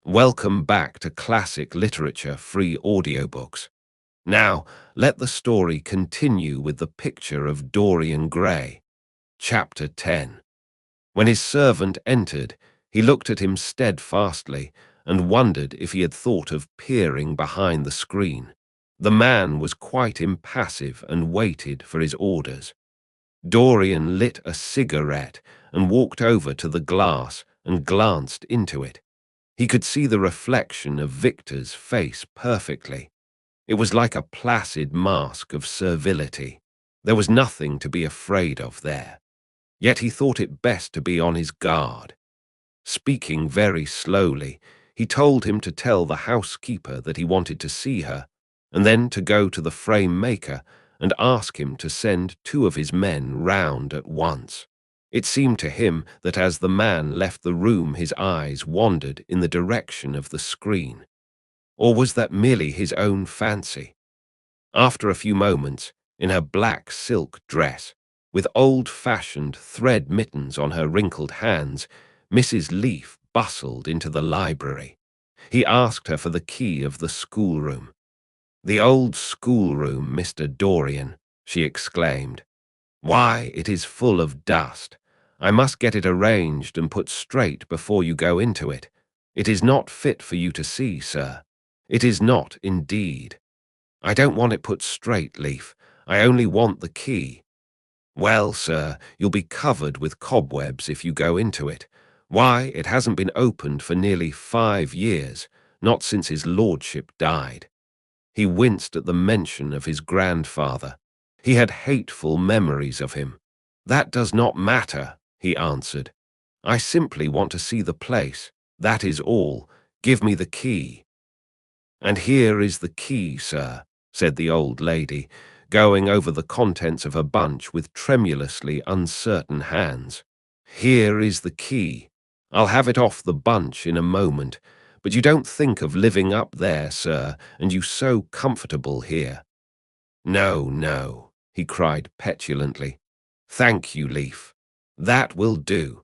Welcome back to Classic Literature Free Audiobooks. Now, let the story continue with the Picture of Dorian Gray. Chapter 10. When his servant entered, he looked at him steadfastly and wondered if he had thought of peering behind the screen. The man was quite impassive and waited for his orders. Dorian lit a cigarette and walked over to the glass and glanced into it. He could see the reflection of Victor's face perfectly. It was like a placid mask of servility. There was nothing to be afraid of there. Yet he thought it best to be on his guard. Speaking very slowly, he told him to tell the housekeeper that he wanted to see her, and then to go to the frame maker and ask him to send 2 of his men round at once. It seemed to him that as the man left the room his eyes wandered in the direction of the screen. Or was that merely his own fancy? After a few moments, in her black silk dress, with old-fashioned thread mittens on her wrinkled hands, Mrs. Leaf bustled into the library. He asked her for the key of the schoolroom. "The old schoolroom, Mr. Dorian," she exclaimed. "Why, it is full of dust. I must get it arranged and put straight before you go into it. It is not fit for you to see, sir. It is not, indeed." "I don't want it put straight, Leaf. I only want the key." "Well, sir, you'll be covered with cobwebs if you go into it. Why, it hasn't been opened for nearly 5 years, not since his lordship died." He winced at the mention of his grandfather. He had hateful memories of him. "That does not matter," he answered. "I simply want to see the place. That is all. Give me the key." "And here is the key, sir," said the old lady, going over the contents of her bunch with tremulously uncertain hands. "Here is the key. I'll have it off the bunch in a moment, but you don't think of living up there, sir, and you so comfortable here." "No, no," he cried petulantly. "Thank you, Leaf. That will do."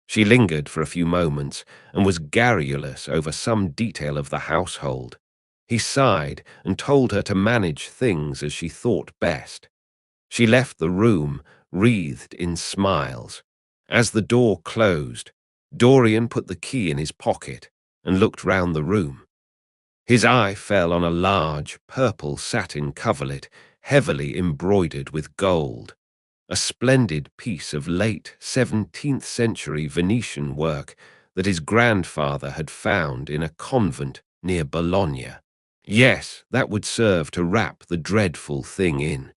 She lingered for a few moments and was garrulous over some detail of the household. He sighed and told her to manage things as she thought best. She left the room, wreathed in smiles. As the door closed, Dorian put the key in his pocket and looked round the room. His eye fell on a large, purple satin coverlet, heavily embroidered with gold. A splendid piece of late 17th century Venetian work that his grandfather had found in a convent near Bologna. Yes, that would serve to wrap the dreadful thing in.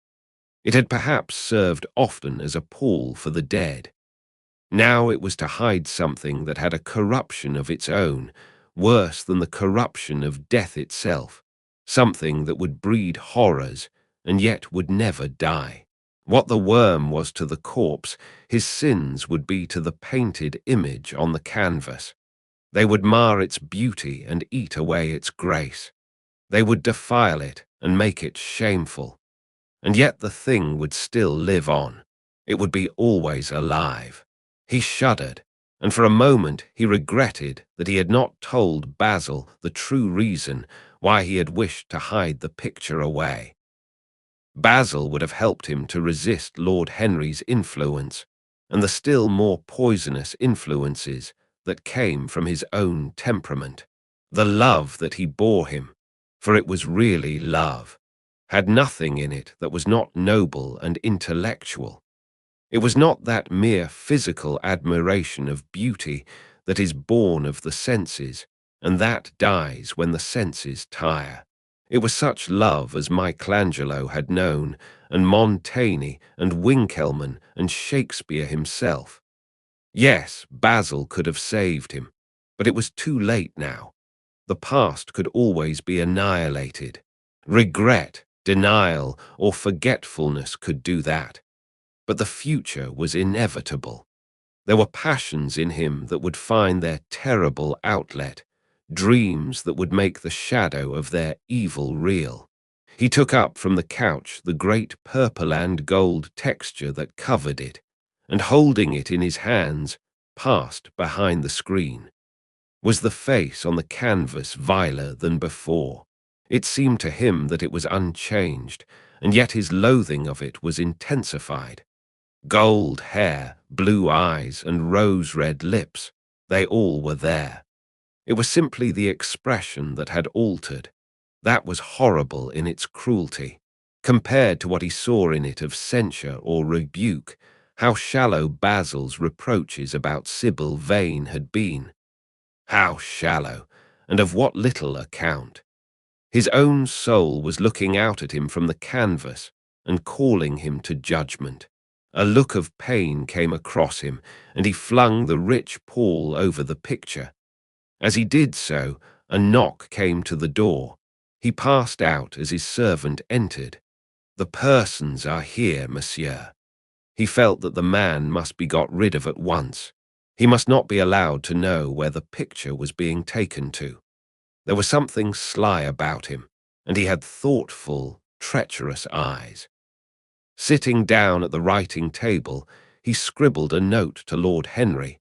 It had perhaps served often as a pall for the dead. Now it was to hide something that had a corruption of its own, worse than the corruption of death itself, something that would breed horrors and yet would never die. What the worm was to the corpse, his sins would be to the painted image on the canvas. They would mar its beauty and eat away its grace. They would defile it and make it shameful. And yet the thing would still live on. It would be always alive. He shuddered, and for a moment he regretted that he had not told Basil the true reason why he had wished to hide the picture away. Basil would have helped him to resist Lord Henry's influence and the still more poisonous influences that came from his own temperament. The love that he bore him, for it was really love, had nothing in it that was not noble and intellectual. It was not that mere physical admiration of beauty that is born of the senses, and that dies when the senses tire. It was such love as Michelangelo had known, and Montaigne and Winkelmann and Shakespeare himself. Yes, Basil could have saved him, but it was too late now. The past could always be annihilated. Regret, denial, or forgetfulness could do that. But the future was inevitable. There were passions in him that would find their terrible outlet, dreams that would make the shadow of their evil real. He took up from the couch the great purple and gold texture that covered it, and holding it in his hands, passed behind the screen. Was the face on the canvas viler than before? It seemed to him that it was unchanged, and yet his loathing of it was intensified. Gold hair, blue eyes, and rose-red lips, they all were there. It was simply the expression that had altered. That was horrible in its cruelty. Compared to what he saw in it of censure or rebuke, how shallow Basil's reproaches about Sybil Vane had been. How shallow, and of what little account. His own soul was looking out at him from the canvas and calling him to judgment. A look of pain came across him, and he flung the rich pall over the picture. As he did so, a knock came to the door. He passed out as his servant entered. "The persons are here, monsieur." He felt that the man must be got rid of at once. He must not be allowed to know where the picture was being taken to. There was something sly about him, and he had thoughtful, treacherous eyes. Sitting down at the writing table, he scribbled a note to Lord Henry,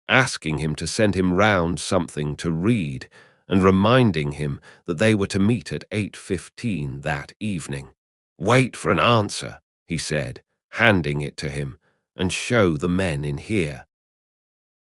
asking him to send him round something to read and reminding him that they were to meet at 8:15 that evening. "Wait for an answer," he said, handing it to him, "and show the men in here."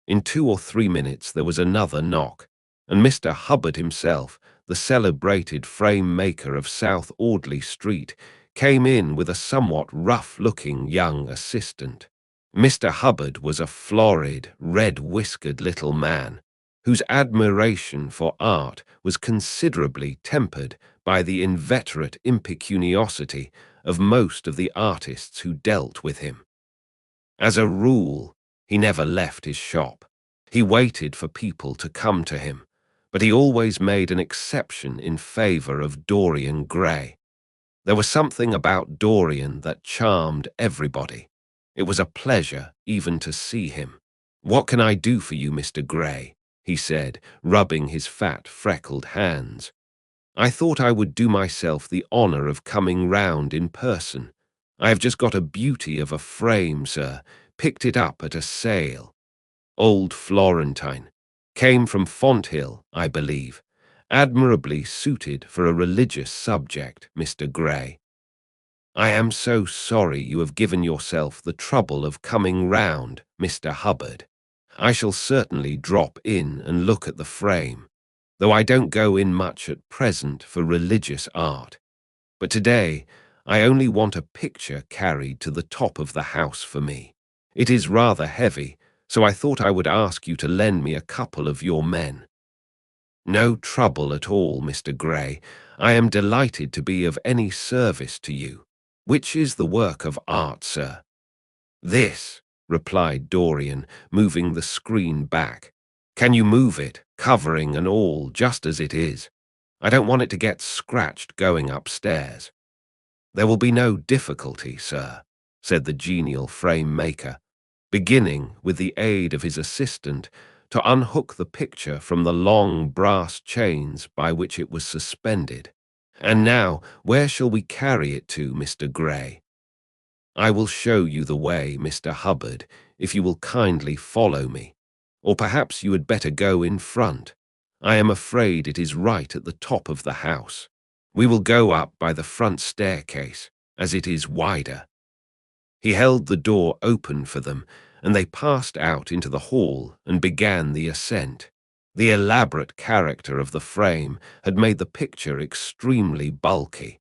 In 2 or 3 minutes there was another knock, and Mr. Hubbard himself, the celebrated frame-maker of South Audley Street, came in with a somewhat rough-looking young assistant. Mr. Hubbard was a florid, red-whiskered little man, whose admiration for art was considerably tempered by the inveterate impecuniosity of most of the artists who dealt with him. As a rule, he never left his shop. He waited for people to come to him, but he always made an exception in favor of Dorian Gray. There was something about Dorian that charmed everybody. It was a pleasure even to see him. "What can I do for you, Mr. Gray?" he said, rubbing his fat, freckled hands. "I thought I would do myself the honor of coming round in person. I have just got a beauty of a frame, sir, picked it up at a sale. Old Florentine. Came from Fonthill, I believe. Admirably suited for a religious subject, Mr. Gray. I am so sorry you have given yourself the trouble of coming round, Mr. Hubbard. I shall certainly drop in and look at the frame, though I don't go in much at present for religious art. But today I only want a picture carried to the top of the house for me. It is rather heavy, so I thought I would ask you to lend me a couple of your men." "No trouble at all, Mr. Gray. I am delighted to be of any service to you. Which is the work of art, sir?" "This," replied Dorian, moving the screen back. "Can you move it, covering and all, just as it is? I don't want it to get scratched going upstairs." "There will be no difficulty, sir," said the genial frame-maker, beginning, with the aid of his assistant, to unhook the picture from the long brass chains by which it was suspended. "And now, where shall we carry it to, Mr. Gray?" "I will show you the way, Mr. Hubbard, if you will kindly follow me. Or perhaps you had better go in front. I am afraid it is right at the top of the house. We will go up by the front staircase, as it is wider." He held the door open for them, and they passed out into the hall and began the ascent. The elaborate character of the frame had made the picture extremely bulky,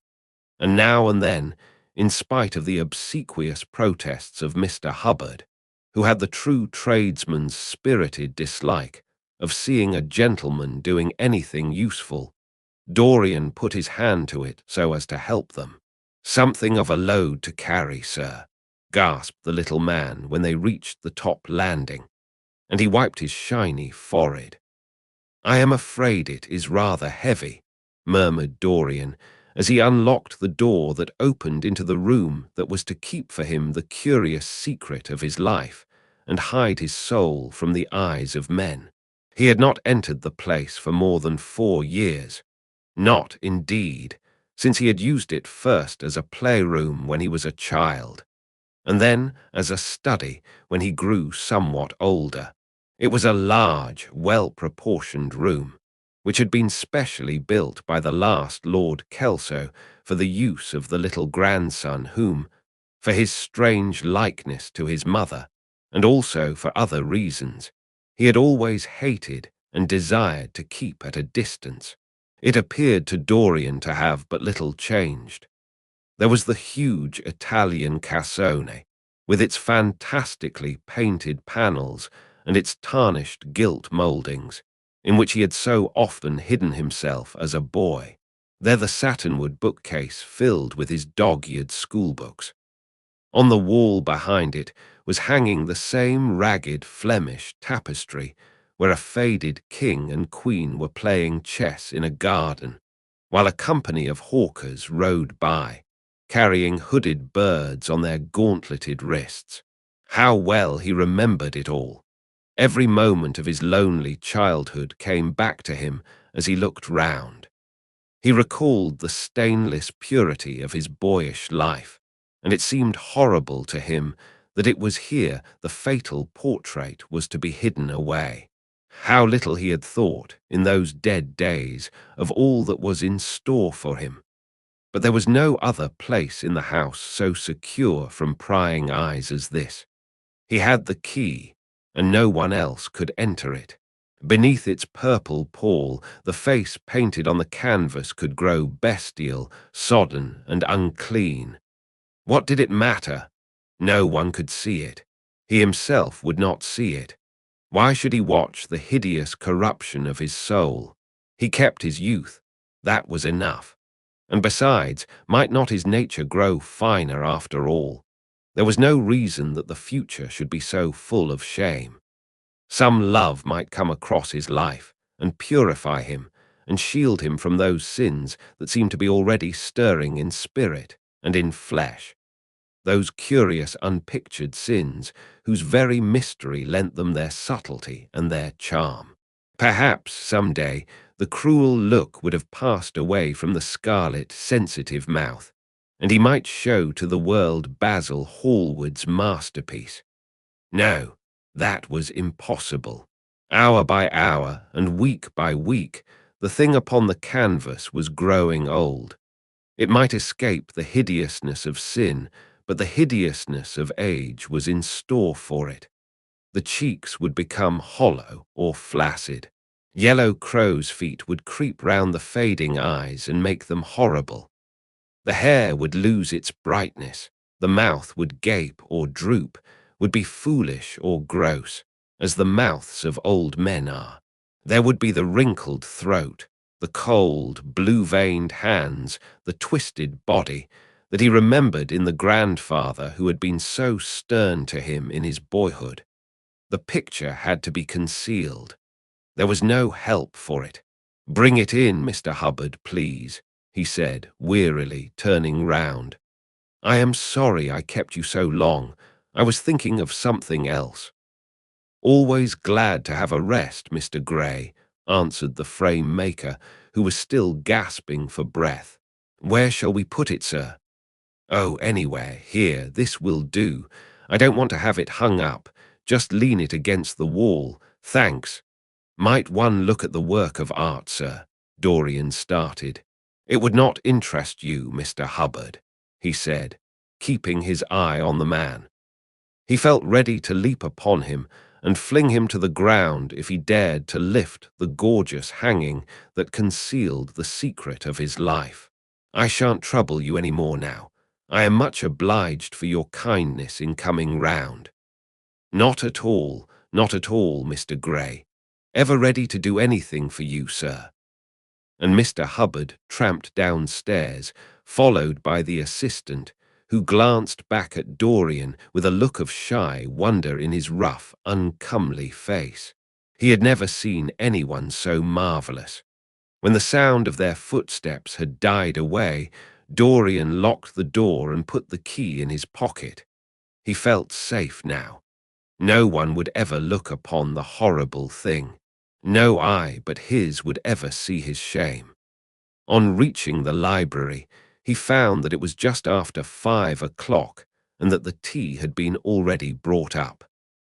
and now and then, in spite of the obsequious protests of Mr. Hubbard, who had the true tradesman's spirited dislike of seeing a gentleman doing anything useful, Dorian put his hand to it so as to help them. "Something of a load to carry, sir," gasped the little man when they reached the top landing, and he wiped his shiny forehead. "I am afraid it is rather heavy," murmured Dorian, as he unlocked the door that opened into the room that was to keep for him the curious secret of his life and hide his soul from the eyes of men. He had not entered the place for more than 4 years. Not, indeed, since he had used it first as a playroom when he was a child, and then as a study when he grew somewhat older. It was a large, well-proportioned room, which had been specially built by the last Lord Kelso for the use of the little grandson whom, for his strange likeness to his mother, and also for other reasons, he had always hated and desired to keep at a distance. It appeared to Dorian to have but little changed. There was the huge Italian cassone, with its fantastically painted panels and its tarnished gilt mouldings, in which he had so often hidden himself as a boy. There the satinwood bookcase filled with his dog-eared schoolbooks. On the wall behind it was hanging the same ragged Flemish tapestry, where a faded king and queen were playing chess in a garden, while a company of hawkers rode by, carrying hooded birds on their gauntleted wrists. How well he remembered it all! Every moment of his lonely childhood came back to him as he looked round. He recalled the stainless purity of his boyish life, and it seemed horrible to him that it was here the fatal portrait was to be hidden away. How little he had thought, in those dead days, of all that was in store for him. But there was no other place in the house so secure from prying eyes as this. He had the key, and no one else could enter it. Beneath its purple pall, the face painted on the canvas could grow bestial, sodden, and unclean. What did it matter? No one could see it. He himself would not see it. Why should he watch the hideous corruption of his soul? He kept his youth. That was enough. And besides, might not his nature grow finer after all? There was no reason that the future should be so full of shame. Some love might come across his life and purify him and shield him from those sins that seemed to be already stirring in spirit and in flesh. Those curious unpictured sins whose very mystery lent them their subtlety and their charm. Perhaps some day the cruel look would have passed away from the scarlet, sensitive mouth, and he might show to the world Basil Hallward's masterpiece. No, that was impossible. Hour by hour and week by week, the thing upon the canvas was growing old. It might escape the hideousness of sin, but the hideousness of age was in store for it. The cheeks would become hollow or flaccid. Yellow crow's feet would creep round the fading eyes and make them horrible. The hair would lose its brightness, the mouth would gape or droop, would be foolish or gross, as the mouths of old men are. There would be the wrinkled throat, the cold, blue-veined hands, the twisted body, that he remembered in the grandfather who had been so stern to him in his boyhood. The picture had to be concealed. There was no help for it. "Bring it in, Mr. Hubbard, please," he said, wearily, turning round. "I am sorry I kept you so long. I was thinking of something else." "Always glad to have a rest, Mr. Gray," answered the frame maker, who was still gasping for breath. "Where shall we put it, sir?" "Oh, anywhere. Here, this will do. I don't want to have it hung up. Just lean it against the wall. Thanks." "Might one look at the work of art, sir?" Dorian started. "It would not interest you, Mr. Hubbard," he said, keeping his eye on the man. He felt ready to leap upon him and fling him to the ground if he dared to lift the gorgeous hanging that concealed the secret of his life. "I shan't trouble you any more now. I am much obliged for your kindness in coming round." Not at all, Mr. Gray. Ever ready to do anything for you, sir." And Mr. Hubbard tramped downstairs, followed by the assistant, who glanced back at Dorian with a look of shy wonder in his rough, uncomely face. He had never seen anyone so marvellous. When the sound of their footsteps had died away, Dorian locked the door and put the key in his pocket. He felt safe now. No one would ever look upon the horrible thing. No eye but his would ever see his shame. On reaching the library, he found that it was just after 5 o'clock and that the tea had been already brought up.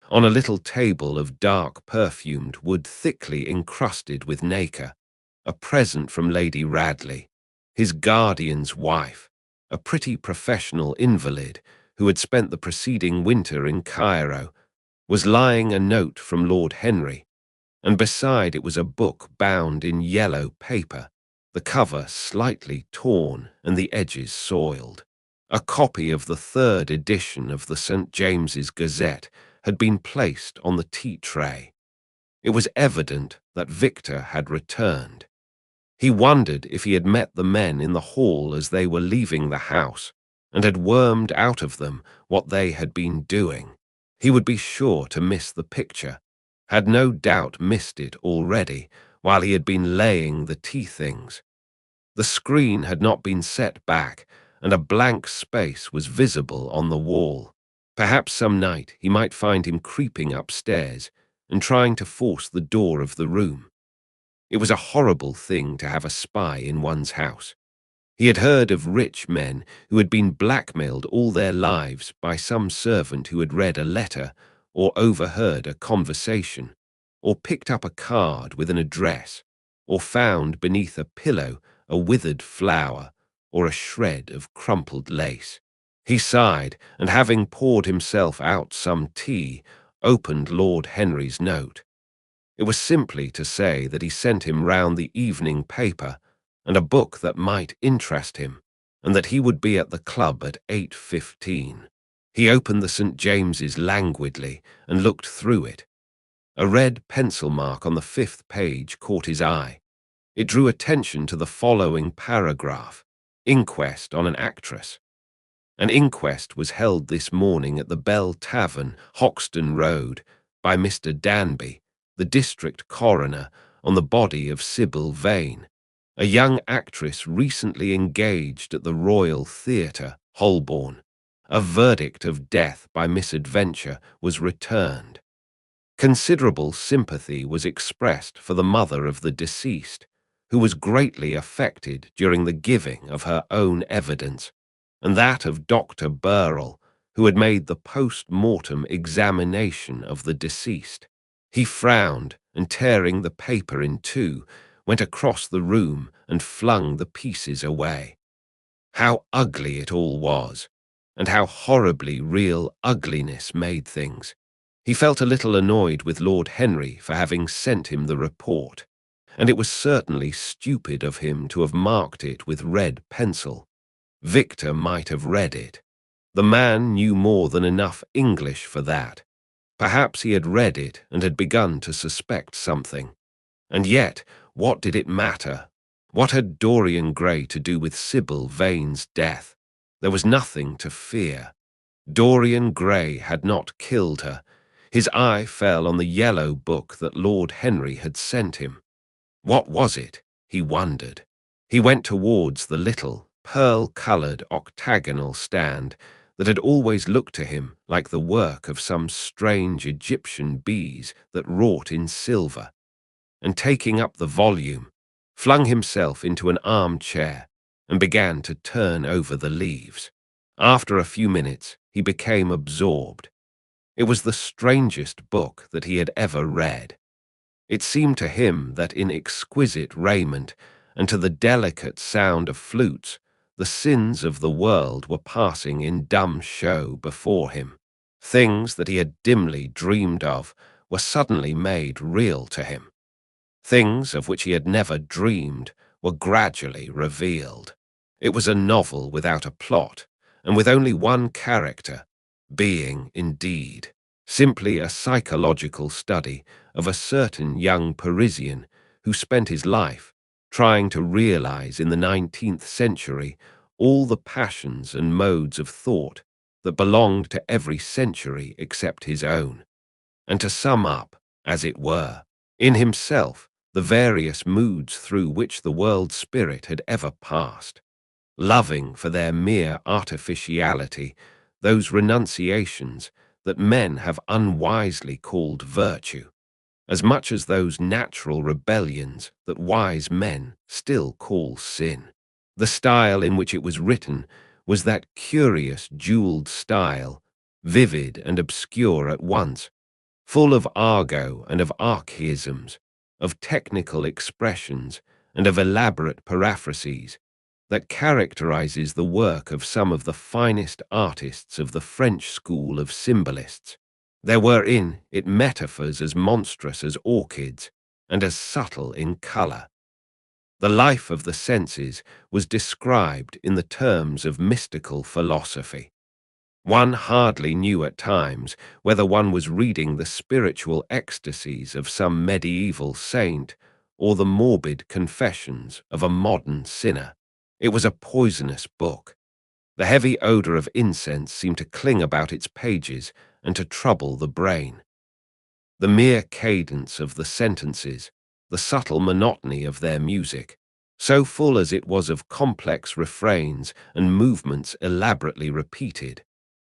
on a little table of dark perfumed wood thickly encrusted with nacre, a present from Lady Radley, his guardian's wife, a pretty professional invalid who had spent the preceding winter in Cairo, was lying a note from Lord Henry, and beside it was a book bound in yellow paper, the cover slightly torn and the edges soiled. A copy of the third edition of the St. James's Gazette had been placed on the tea tray. It was evident that Victor had returned. He wondered if he had met the men in the hall as they were leaving the house, and had wormed out of them what they had been doing. He would be sure to miss the picture, had no doubt missed it already while he had been laying the tea things. The screen had not been set back, and a blank space was visible on the wall. Perhaps some night he might find him creeping upstairs and trying to force the door of the room. It was a horrible thing to have a spy in one's house. He had heard of rich men who had been blackmailed all their lives by some servant who had read a letter or overheard a conversation, or picked up a card with an address, or found beneath a pillow a withered flower or a shred of crumpled lace. He sighed, and having poured himself out some tea, opened Lord Henry's note. It was simply to say that he sent him round the evening paper and a book that might interest him, and that he would be at the club at 8:15. He opened the St. James's languidly and looked through it. A red pencil mark on the 5th page caught his eye. It drew attention to the following paragraph: Inquest on an actress. An inquest was held this morning at the Bell Tavern, Hoxton Road, by Mr. Danby, the district coroner, on the body of Sybil Vane, a young actress recently engaged at the Royal Theatre, Holborn. A verdict of death by misadventure was returned. Considerable sympathy was expressed for the mother of the deceased, who was greatly affected during the giving of her own evidence, and that of Dr. Burrell, who had made the post-mortem examination of the deceased. He frowned, and tearing the paper in two, went across the room and flung the pieces away. How ugly it all was, and how horribly real ugliness made things. He felt a little annoyed with Lord Henry for having sent him the report, and it was certainly stupid of him to have marked it with red pencil. Victor might have read it. The man knew more than enough English for that. Perhaps he had read it and had begun to suspect something. And yet, what did it matter? What had Dorian Gray to do with Sybil Vane's death? There was nothing to fear. Dorian Gray had not killed her. His eye fell on the yellow book that Lord Henry had sent him. What was it? He wondered. He went towards the little, pearl-coloured octagonal stand that had always looked to him like the work of some strange Egyptian bees that wrought in silver, and taking up the volume, flung himself into an armchair and began to turn over the leaves. After a few minutes, he became absorbed. It was the strangest book that he had ever read. It seemed to him that in exquisite raiment and to the delicate sound of flutes, the sins of the world were passing in dumb show before him. Things that he had dimly dreamed of were suddenly made real to him. Things of which he had never dreamed were gradually revealed. It was a novel without a plot, and with only one character, being, indeed, simply a psychological study of a certain young Parisian who spent his life trying to realize in the 19th century all the passions and modes of thought that belonged to every century except his own, and to sum up, as it were, in himself the various moods through which the world spirit had ever passed, loving for their mere artificiality those renunciations that men have unwisely called virtue, as much as those natural rebellions that wise men still call sin. The style in which it was written was that curious jeweled style, vivid and obscure at once, full of argot and of archaisms, of technical expressions and of elaborate paraphrases, that characterizes the work of some of the finest artists of the French school of symbolists. There were in it metaphors as monstrous as orchids and as subtle in color. The life of the senses was described in the terms of mystical philosophy. One hardly knew at times whether one was reading the spiritual ecstasies of some medieval saint or the morbid confessions of a modern sinner. It was a poisonous book. The heavy odor of incense seemed to cling about its pages and to trouble the brain. The mere cadence of the sentences, the subtle monotony of their music, so full as it was of complex refrains and movements elaborately repeated,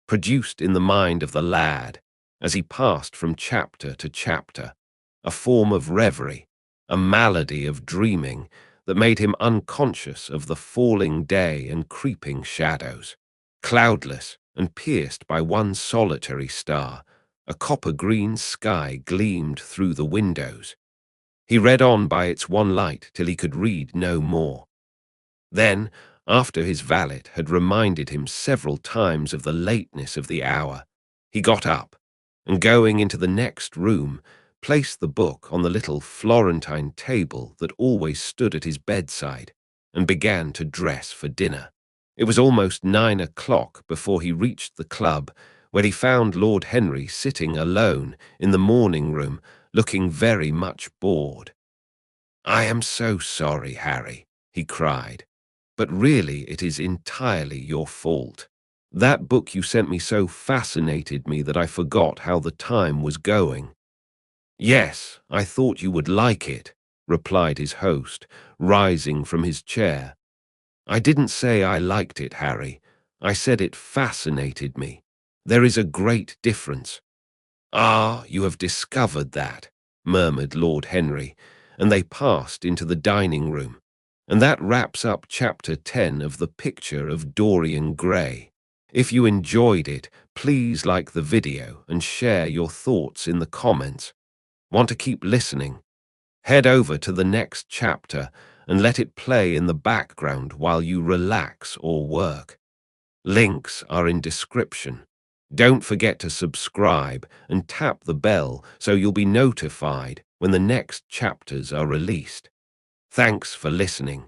produced in the mind of the lad, as he passed from chapter to chapter, a form of reverie, a malady of dreaming that made him unconscious of the falling day and creeping shadows. Cloudless and pierced by one solitary star, a copper-green sky gleamed through the windows. He read on by its one light till he could read no more. Then, after his valet had reminded him several times of the lateness of the hour, he got up, and going into the next room, placed the book on the little Florentine table that always stood at his bedside, and began to dress for dinner. It was almost 9 o'clock before he reached the club, where he found Lord Henry sitting alone in the morning room, looking very much bored. "I am so sorry, Harry," he cried, "but really it is entirely your fault. That book you sent me so fascinated me that I forgot how the time was going." "Yes, I thought you would like it," replied his host, rising from his chair. "I didn't say I liked it, Harry. I said it fascinated me. There is a great difference." "Ah, you have discovered that," murmured Lord Henry, and they passed into the dining room. And that wraps up Chapter 10 of the Picture of Dorian Gray. If you enjoyed it, please like the video and share your thoughts in the comments. Want to keep listening? Head over to the next chapter and let it play in the background while you relax or work. Links are in description. Don't forget to subscribe and tap the bell so you'll be notified when the next chapters are released. Thanks for listening.